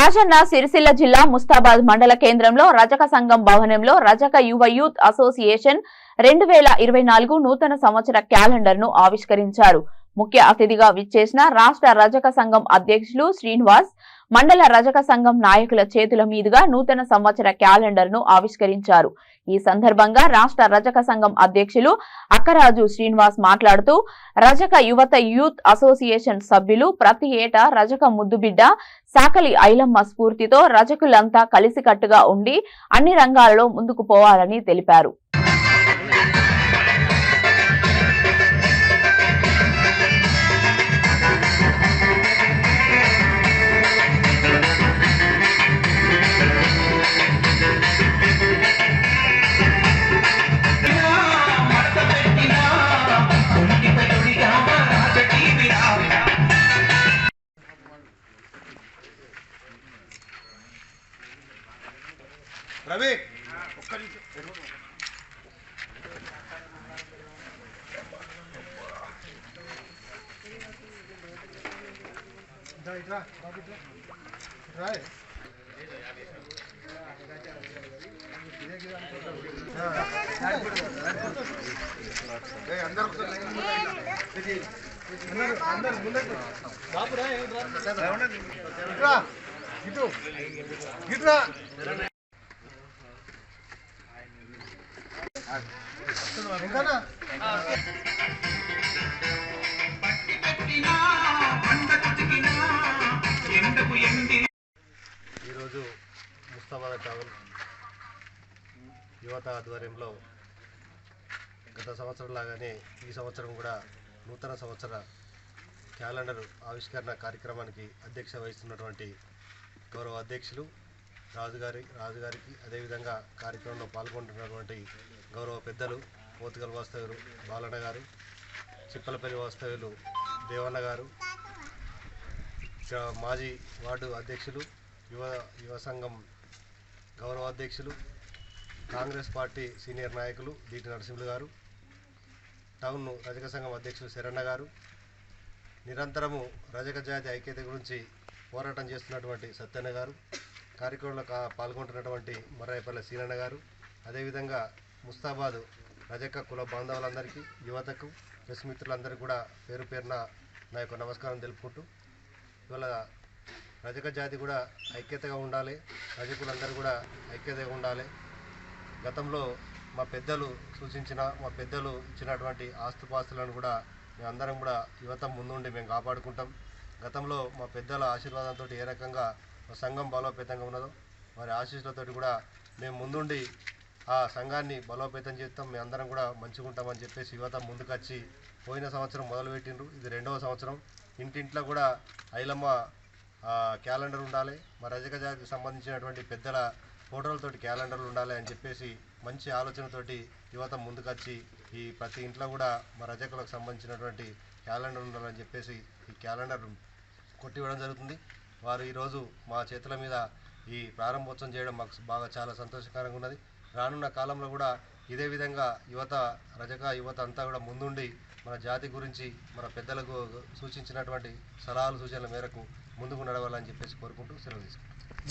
రాజన్న సిరిసిల్ల జిల్లా ముస్తాబాద్ మండల కేంద్రంలో రజక సంఘం భవనంలో రజక యువ యూత్ అసోసియేషన్ 2024 నూతన సంవత్సర క్యాలెండర్ ను ఆవిష్కరించారు. ముఖ్య అతిథిగా విచ్చేసిన రాష్ట్ర రజక సంఘం అధ్యక్షులు శ్రీనివాస్, మండల రజక సంఘం నాయకుల చేతుల మీదుగా నూతన సంవత్సర క్యాలెండర్ ను ఆవిష్కరించారు. ఈ సందర్భంగా రాష్ట్ర రజక సంఘం అధ్యక్షులు అక్కరాజు శ్రీనివాస్ మాట్లాడుతూ, రజక యువత యూత్ అసోసియేషన్ సభ్యులు ప్రతి ఏటా రజక ముద్దుబిడ్డ సాకలి ఐలమ్మ స్ఫూర్తితో రజకులంతా కలిసికట్టుగా ఉండి అన్ని రంగాలలో ముందుకు పోవాలని తెలిపారు. రవి ఒక్క నిమిషం అందరు ముందుకు బాబురా గిట్టు గిట్రా ఈరోజు ముస్తాబాద్ ట్రావెల్ యువత ఆధ్వర్యంలో గత సంవత్సరం లాగానే ఈ సంవత్సరం కూడా నూతన సంవత్సర క్యాలెండర్ ఆవిష్కరణ కార్యక్రమానికి అధ్యక్షత వహిస్తున్నటువంటి గౌరవ అధ్యక్షులు రాజుగారికి అదేవిధంగా కార్యక్రమంలో పాల్గొంటున్నటువంటి గౌరవ పెద్దలు పోతుగల్ వాస్తవ్యులు బాలన్న గారు, చిప్పలపల్లి వాస్తవ్యులు దేవన్న గారు, మాజీ వార్డు అధ్యక్షులు, యువ సంఘం గౌరవ అధ్యక్షులు, కాంగ్రెస్ పార్టీ సీనియర్ నాయకులు దీటి నరసింహులు గారు, టౌన్ రజక సంఘం అధ్యక్షులు శరణ గారు, నిరంతరము రజక జాతి ఐక్యత గురించి పోరాటం చేస్తున్నటువంటి సత్యన్న గారు, కార్యక్రమంలో పాల్గొంటున్నటువంటి మర్రాయపల్లి సీనన్న గారు, అదేవిధంగా ముస్తాబాద్ రజక కుల బాంధవులందరికీ, యువతకు, ప్రెస్ మిత్రులందరికీ కూడా పేరు పేరున నా యొక్క నమస్కారం తెలుపుకుంటూ, ఇవాళ రజక జాతి కూడా ఐక్యతగా ఉండాలి, రజకులందరూ కూడా ఐక్యతగా ఉండాలి. గతంలో మా పెద్దలు ఇచ్చినటువంటి ఆస్తుపాస్తులను కూడా మేమందరం కూడా యువత ముందుండి మేము కాపాడుకుంటాం. గతంలో మా పెద్దల ఆశీర్వాదంతో ఏ రకంగా సంఘం బలోపేతంగా ఉన్నదో వారి ఆశీస్సులతో కూడా మేము ముందుండి ఆ సంఘాన్ని బలోపేతం చేస్తాం. మేము అందరం కూడా మంచిగా ఉంటామని చెప్పేసి యువత ముందుకొచ్చి పోయిన సంవత్సరం మొదలుపెట్టిండ్రు. ఇది 2వ సంవత్సరం. ఇంటింట్లో కూడా ఐలమ్మ క్యాలెండర్ ఉండాలి, మా రజక జాతికి సంబంధించినటువంటి పెద్దల ఫోటోలతోటి క్యాలెండర్లు ఉండాలి అని చెప్పేసి మంచి ఆలోచనతోటి యువత ముందుకొచ్చి ఈ ప్రతి ఇంట్లో కూడా మా రజకులకు సంబంధించినటువంటి క్యాలెండర్ ఉండాలని చెప్పేసి ఈ క్యాలెండర్ కొట్టివ్వడం జరుగుతుంది. వారు ఈరోజు మా చేతుల మీద ఈ ప్రారంభోత్సవం చేయడం మాకు బాగా చాలా సంతోషకరంగా ఉన్నది. రానున్న కాలంలో కూడా ఇదే విధంగా రజక యువత అంతా కూడా ముందుండి మన జాతి గురించి మన పెద్దలకు సూచించినటువంటి సలహాలు సూచనల మేరకు ముందుకు నడవాలని చెప్పేసి కోరుకుంటూ సెలవు తీసుకుంటాం.